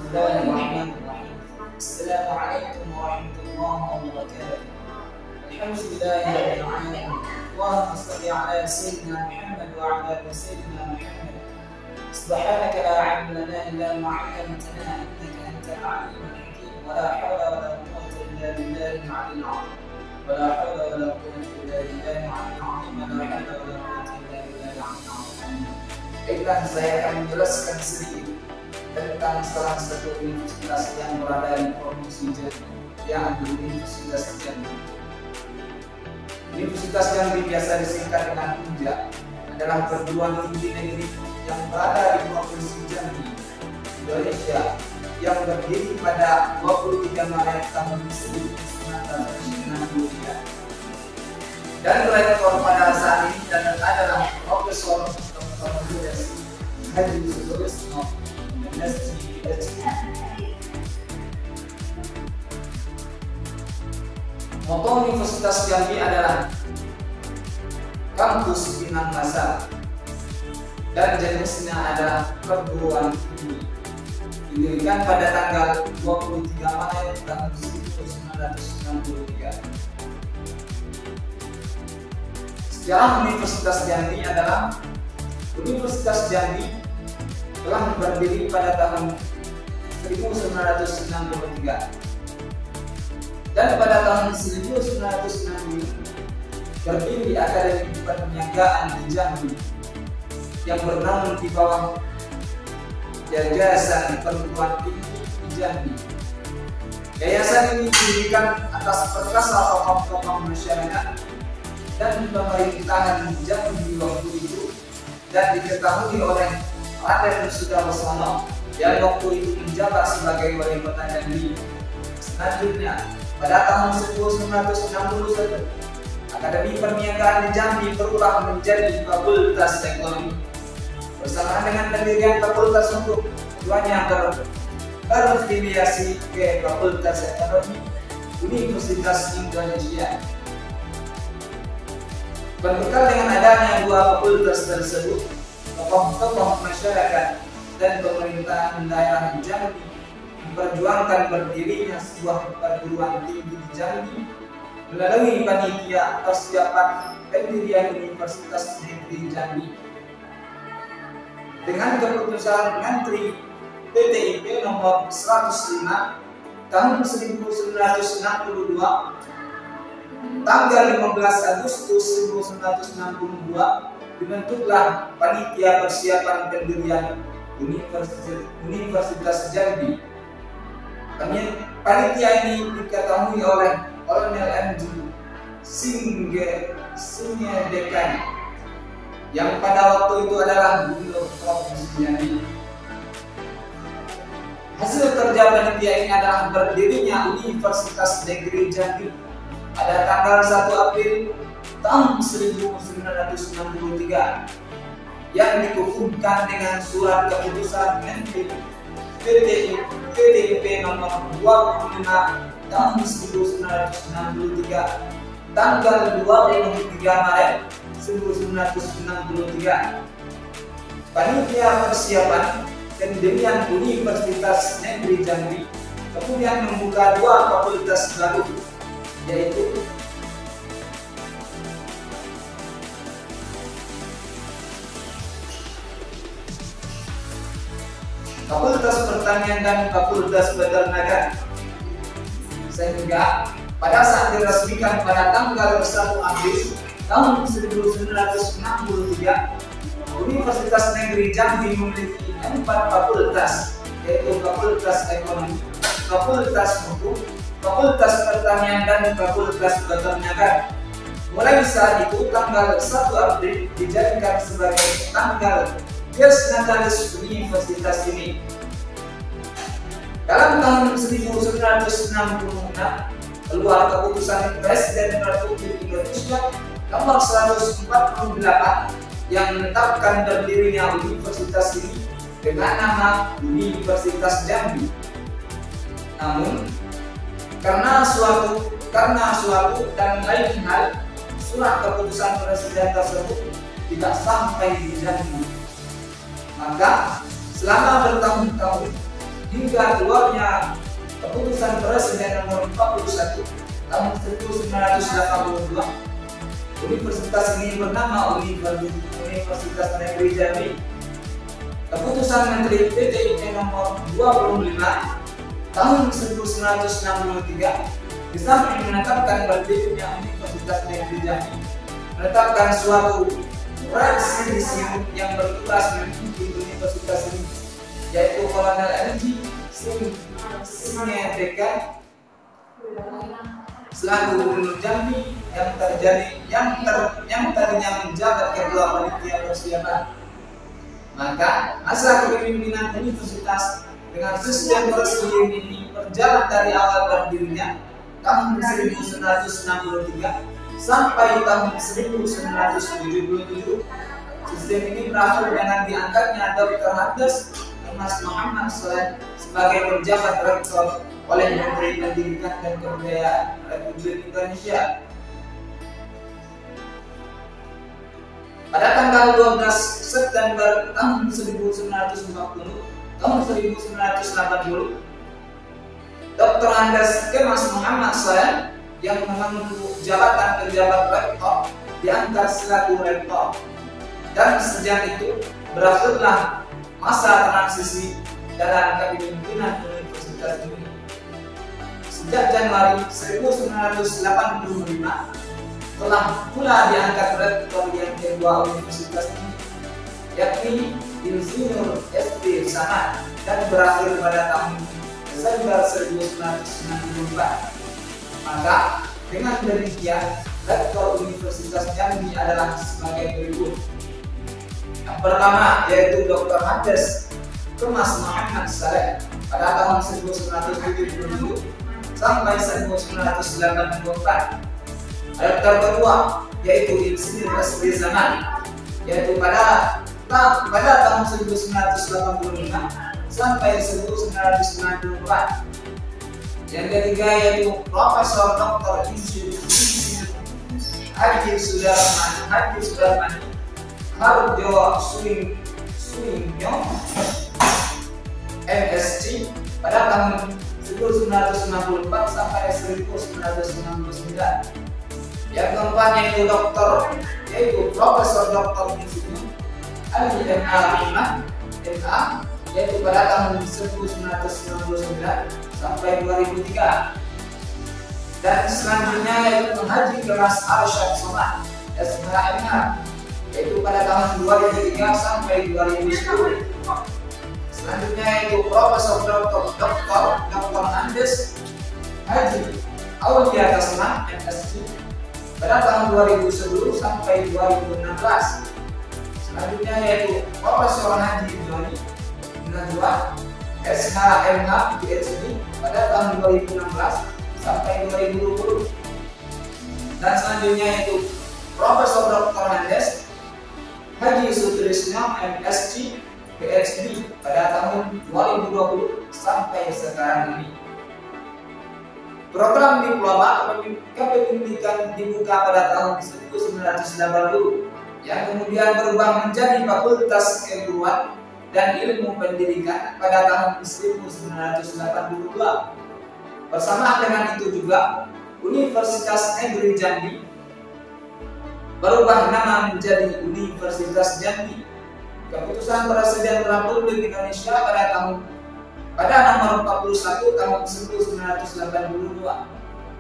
Bismillahirrahmanirrahim. Assalamualaikum warahmatullahi wabarakatuh. Alhamdulillahirabbil alamin. Allahumma shalli ala sayyidina Muhammad wa ala ali sayyidina Muhammad. Subhanaka la 'ilma lana illa ma 'allamtana innaka antal 'alimul hakim. Wa la hawla wa la quwwata illa billahil 'aliyyil 'azhim. Wa la hawla wa la quwwata illa billahil 'aliyyil 'azhim. Wa la hawla wa la quwwata illa billahil 'aliyyil 'azhim. Baiklah, saya akan menjelaskan sedikit tentang salah satu universitas yang berada di Provinsi Jambi, yaitu Universitas Jambi. Universitas Jambi biasa disingkat dengan UNJA, adalah perguruan tinggi negeri yang berada di Provinsi Jambi, Indonesia, yang berdiri pada 23 Maret tahun 1963. Dan rektor pada saat ini adalah Profesor Dr. Haji Sutrisno MSc. Moto Universitas Jambi adalah kampus Pinang Masa, dan jenisnya adalah perguruan tinggi. Didirikan pada tanggal 23 Maret tahun 1963. Sejarah Universitas Jambi adalah Universitas Jambi telah berdiri pada tahun 1963, dan pada tahun 1960 berdiri Akademi Perniagaan di Jambi yang bernaung di bawah Yayasan Perguruan Tinggi di Jambi. Yayasan ini didirikan atas perkasa tokoh-tokoh masyarakat dan pemerintahan Jambi waktu itu, dan diketahui oleh Raden Sudarsono yang waktu itu menjabat sebagai wali kota Jambi. Selanjutnya, pada tahun 1961, Akademi Perniagaan di Jambi berubah menjadi Fakultas Ekonomi. Bersamaan dengan pendirian Fakultas Hukum, keduanya berafiliasi ke Fakultas Ekonomi Universitas Indonesia. Berbekal dengan adanya dua fakultas tersebut, tokoh-tokoh masyarakat dan pemerintahan daerah Jambi memperjuangkan berdirinya sebuah perguruan tinggi di Jambi melalui panitia persiapan pendirian Universitas Negeri Jambi. Dengan keputusan Menteri PTIP nomor 105 tahun 1962, tanggal 15 Agustus 1962 dibentuklah panitia persiapan pendirian Universitas Jambi. Panitia ini diketahui oleh Kolonel M.J. Singedekan yang pada waktu itu adalah Gubernur Provinsi Jambi. Hasil kerja panitia ini adalah berdirinya Universitas Negeri Jambi pada tanggal 1 April tahun 1963 yang dikukuhkan dengan surat keputusan Menteri PTIP nomor 25 tahun 1963 tanggal 23 Maret 1963. Panitia persiapan pendirian Universitas Negeri Jambi kemudian membuka dua fakultas baru, yaitu Fakultas Pertanian dan Fakultas Peternakan. Sehingga pada saat diresmikan pada tanggal 1 April tahun 1963, Universitas Negeri Jambi memiliki 4 fakultas, yaitu Fakultas Ekonomi, Fakultas Hukum, Fakultas Pertanian, dan Fakultas Peternakan. Mulai saat itu tanggal 1 April dijadikan sebagai tanggal Dies Natalis Universitas ini. Dalam tahun 1966 keluar keputusan Presiden Republik Indonesia nomor 148 yang menetapkan berdirinya universitas ini dengan nama Universitas Jambi. Namun karena suatu dan lain hal, surat keputusan Presiden tersebut tidak sampai di Jambi. Maka selama bertahun-tahun hingga keluarnya keputusan Presiden nomor 41 tahun 1982, universitas ini bernama Universitas Negeri Jambi. Keputusan Menteri PTIP nomor 25 tahun 1963 di samping menetapkan berdirinya Universitas Negeri Jambi, menetapkan suatu presidium yang bertugas memimpin universitas ini, yaitu Kolonel MG Signeteka selaku Gubernur Jambi yang tadinya menjabat Ketua Panitia Persiapan. Maka masa kepemimpinan universitas dengan sistem presidium ini berjalan dari awal berdirinya tahun 1963 sampai tahun 1977. Sistem ini berakhir dengan diangkatnya Dr. Handes Mas Muhammad Saleh sebagai penjabat rektor oleh Menteri Pendidikan dan Kebudayaan Republik Indonesia. Pada tanggal 12 September tahun 1980, Dr. Handes Mas Muhammad Saleh yang mengemban jabatan pejabat rektor diangkat selaku rektor, dan sejak itu berakhirlah masa transisi dalam kepemimpinan universitas ini. Sejak Januari 1985 telah pula diangkat rektor yang kedua universitas ini, yakni Insinyur S.P. Samad, dan berakhir pada tahun Desember 1994. Maka dengan demikian rektor Universitas Jambi adalah sebagai berikut. Yang pertama yaitu Dr. Handes Mas Muhammad Saleh pada tahun 1977 sampai 1984. Rektor kedua yaitu Insinyur S.P. Samad, yaitu pada tahun 1985 sampai 1994. Yang ketiga yaitu Profesor Dr. Insinyur Haji Sudarman Harjo Suingyo MSc pada tahun 1964 sampai 1969. Yang keempat yaitu Profesor Dr. Insinyur Ali M.A. MA, yaitu pada tahun 1999 sampai 2003. Dan selanjutnya yaitu Haji Keras Arsyad Somad SHMH, yaitu pada tahun 2003 sampai 2010. Selanjutnya yaitu Profesor Dr. Handes Haji Aulia Tasman MSc pada tahun 2010 sampai 2016. Selanjutnya yaitu Profesor Haji Joni Najwa SHMH PhD pada tahun 2016 sampai 2020. Dan selanjutnya yaitu Profesor Dr. Handes Haji Sutrisno MSc PhD pada tahun 2020 sampai sekarang ini. Program diploma kepemimpinan dibuka pada tahun 1980 yang kemudian berubah menjadi Fakultas Keguruan dan Ilmu Pendidikan pada tahun 1982. Bersamaan dengan itu juga Universitas Negeri Jambi berubah nama menjadi Universitas Jambi. Keputusan Presiden Republik Indonesia pada nomor 41 tahun 1982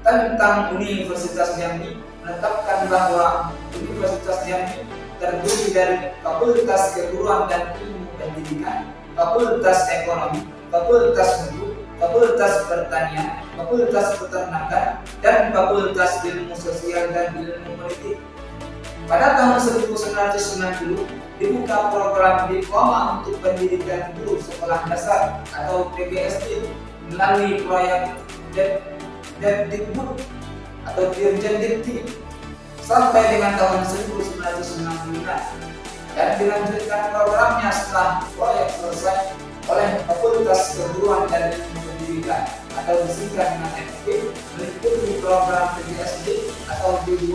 tentang Universitas Jambi menetapkan bahwa Universitas Jambi terdiri dari Fakultas Keguruan dan Ilmu Pendidikan, Fakultas Ekonomi, Fakultas Hukum, Fakultas Pertanian, Fakultas Peternakan, dan Fakultas Ilmu Sosial dan Ilmu Politik. Pada tahun 1990 dibuka program diploma untuk pendidikan guru sekolah dasar atau PGSD melalui proyek Depdikbud atau Dirjen Dikti sampai dengan tahun 1999, dan dilanjutkan programnya setelah proyek selesai oleh Fakultas Keguruan dan Ilmu Pendidikan atau disingkat dengan FP, mengikuti program PGSD atau D2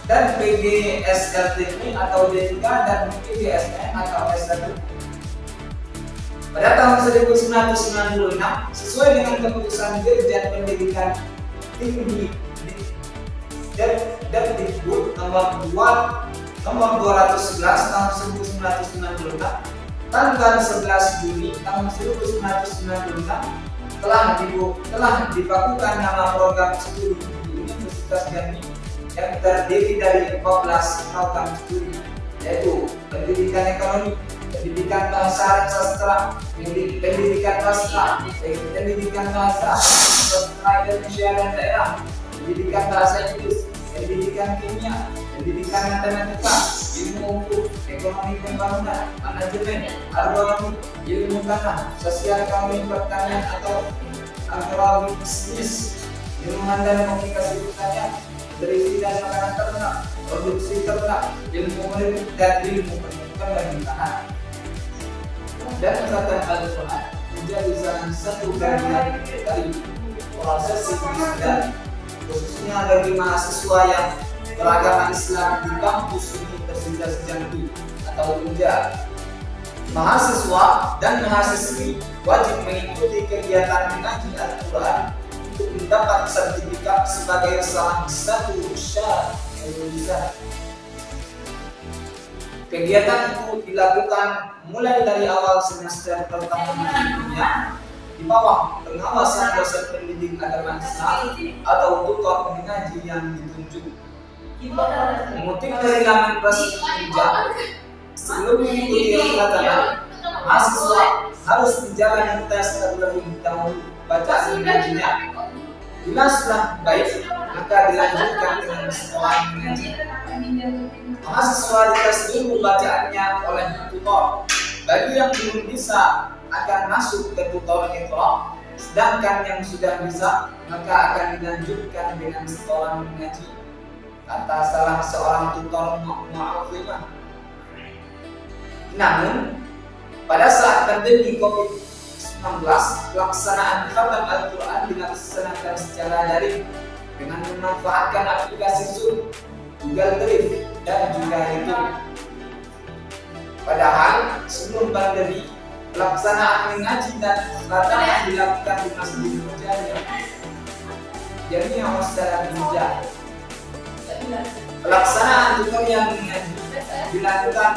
dan PGSLTP atau D3 dan PGSN atau S1. Pada tahun 1996, sesuai dengan keputusan Dirjen Pendidikan Tinggi Depdikbud nomor 211 tahun 1996, tanggal 11 Juni tahun 1996 telah dibakukan nama program studi di Universitas Jambi yang terdiri dari 14 program studi, yaitu pendidikan ekonomi, pendidikan bahasa sastra, pendidikan sastra, pendidikan bahasa sastra Indonesia dan daerah, pendidikan bahasa Inggris, pendidikan kimia, pendidikan matematika, ilmu hukum, ekonomi pembangunan, manajemen, agronomi, ilmu tanah, sosial ekonomi pertanian atau agronomi bisnis, ilmu dan komunikasi pertanian, nutrisi dan makanan ternak, produksi ternak, ilmu politik dan ilmu pemerintahan. Dan Ikatan Al-Quran menjadi salah satu bagian dari proses wisuda, khususnya bagi mahasiswa yang beragama Islam di kampus Universitas Jambi atau UNJA. Mahasiswa dan mahasiswi wajib mengikuti kegiatan mengaji Al-Quran untuk mendapat sertifikat sebagai salah satu syarat lulusan. Kegiatan itu dilakukan mulai dari awal semester pertama dunia di bawah pengawasan dosen pendidik agama Islam atau tutor mengaji yang ditunjuk. Mengutip dari laman resmi UNJA, sebelum mengikuti kegiatan, mahasiswa harus menjalani tes terlebih dahulu bacaan mengajinya. Bila sudah baik, maka dilanjutkan dengan sekolah mengaji. Mahasiswa dites dulu bacaannya oleh tutor. Bagi yang belum bisa akan masuk ke tutor Iqra, sedangkan yang sudah bisa maka akan dilanjutkan dengan sekolah mengaji, kata salah seorang tutor Mu'awwimah. Namun pada saat pandemi COVID-19, pelaksanaan khatam Al-Quran dilaksanakan secara daring dengan memanfaatkan aplikasi Zoom, Google Drive, dan juga YouTube. Padahal sebelum pandemi, pelaksanaan mengaji dan khatam dilakukan di Masjid Mujahid Jami'ah Musdalaf Binjah. Pelaksanaan tutorial mengaji dilakukan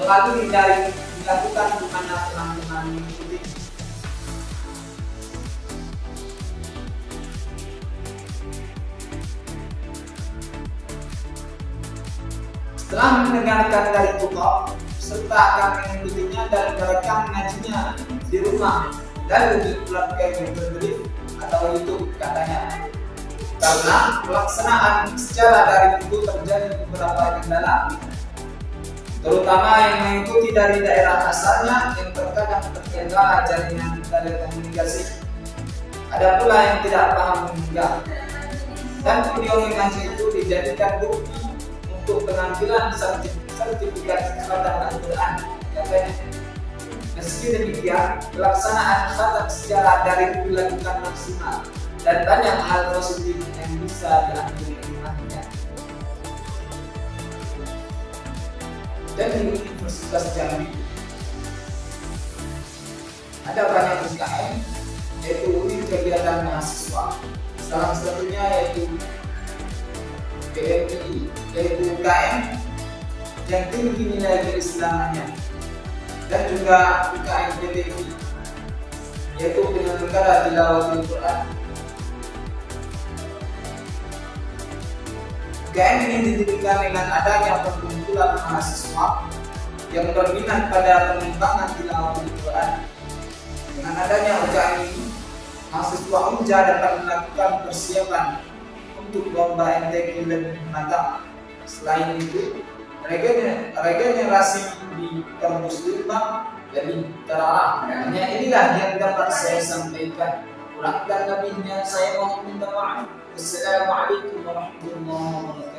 melalui daring, dilakukan di mana teman-teman mengikuti. Setelah mendengarkan dari tutor, serta akan mengikutinya dan merekam mengajinya di rumah, lalu diuploadkan ke Google atau YouTube katanya. Karena pelaksanaan secara daring itu terjadi beberapa kendala, terutama yang mengikuti dari daerah asalnya yang terkadang terkendala jaringan telekomunikasi. Ada pula yang tidak paham menunggak, dan video mengaji itu dijadikan bukti untuk pengambilan sertifikat khatam Al-Quran. Meski demikian, pelaksanaan khatam secara daring dilakukan maksimal dan banyak hal positif yang bisa diambil hikmahnya. Dan di Universitas Jambi ada banyak UKM, yaitu unit kegiatan mahasiswa. Salah satunya yaitu PMI, yaitu UKM yang tinggi nilai keislamannya, dan juga UKM PTV, yaitu penyelenggara tilawatul Quran. UKM ini didirikan dengan adanya perkumpulan mahasiswa yang berminat pada pengembangan tilawatul Quran. Dengan adanya UKM ini, mahasiswa UNJA dapat melakukan persiapan untuk lomba MTQ lebih matang. Selain itu, regenerasi di kampus Lembang lebih terarah. Hanya inilah yang dapat saya sampaikan. Kurang dan lebihnya saya mohon minta maaf. Wassalamualaikum warahmatullahi wabarakatuh.